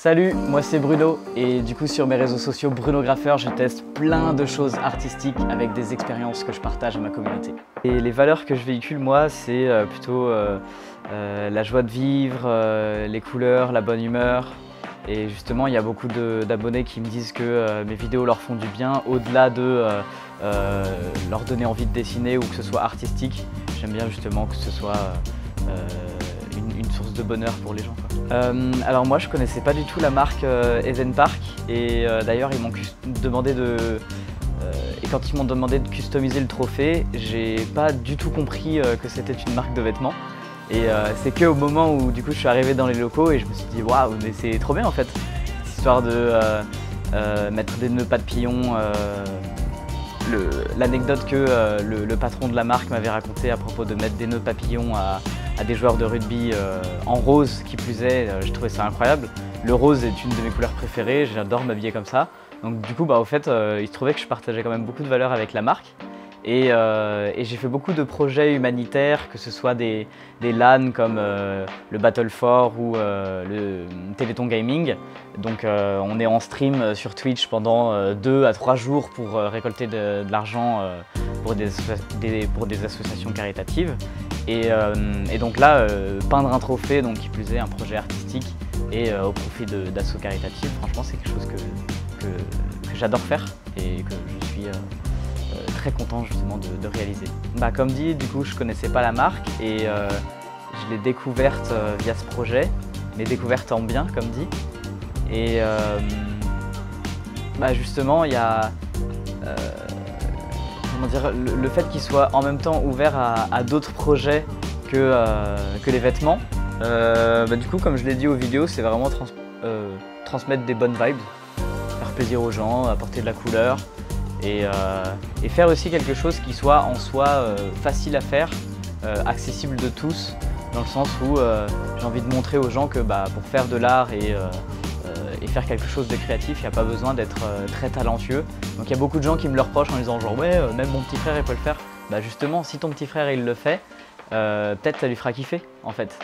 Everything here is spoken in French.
Salut, moi c'est Bruno et du coup sur mes réseaux sociaux Bruno Graffeur, je teste plein de choses artistiques avec des expériences que je partage à ma communauté. Et les valeurs que je véhicule moi, c'est plutôt la joie de vivre, les couleurs, la bonne humeur. Et justement, il y a beaucoup d'abonnés qui me disent que mes vidéos leur font du bien, au-delà de leur donner envie de dessiner ou que ce soit artistique. J'aime bien justement que ce soit une source de bonheur pour les gens. Alors moi je connaissais pas du tout la marque Evenpark et d'ailleurs ils m'ont demandé et quand ils m'ont demandé de customiser le trophée, j'ai pas du tout compris que c'était une marque de vêtements. Et c'est qu'au moment où du coup je suis arrivé dans les locaux et je me suis dit waouh, mais c'est trop bien en fait, cette histoire de mettre des nœuds papillons. L'anecdote que le patron de la marque m'avait raconté à propos de mettre des nœuds papillons à des joueurs de rugby en rose qui plus est, je trouvais ça incroyable. Le rose est une de mes couleurs préférées, j'adore m'habiller comme ça. Donc du coup au fait il se trouvait que je partageais quand même beaucoup de valeurs avec la marque. Et j'ai fait beaucoup de projets humanitaires, que ce soit des LAN comme le Battle4 ou le Téléthon Gaming. Donc on est en stream sur Twitch pendant 2 à 3 jours pour récolter de l'argent pour des associations caritatives. Et donc là, peindre un trophée, donc qui plus est un projet artistique et au profit d'assauts caritatifs, franchement c'est quelque chose que j'adore faire et que je suis très content justement de réaliser. Comme dit, du coup je connaissais pas la marque et je l'ai découverte via ce projet, mais découverte en bien comme dit. Et justement il y a comment dire, le fait qu'il soit en même temps ouvert à d'autres projets que les vêtements. Du coup comme je l'ai dit aux vidéos, c'est vraiment transmettre des bonnes vibes, faire plaisir aux gens, apporter de la couleur. Et faire aussi quelque chose qui soit en soi facile à faire, accessible de tous, dans le sens où j'ai envie de montrer aux gens que pour faire de l'art et faire quelque chose de créatif, il n'y a pas besoin d'être très talentueux. Donc il y a beaucoup de gens qui me le reprochent en disant genre ouais, même mon petit frère il peut le faire. Justement, si ton petit frère il le fait, peut-être ça lui fera kiffer en fait.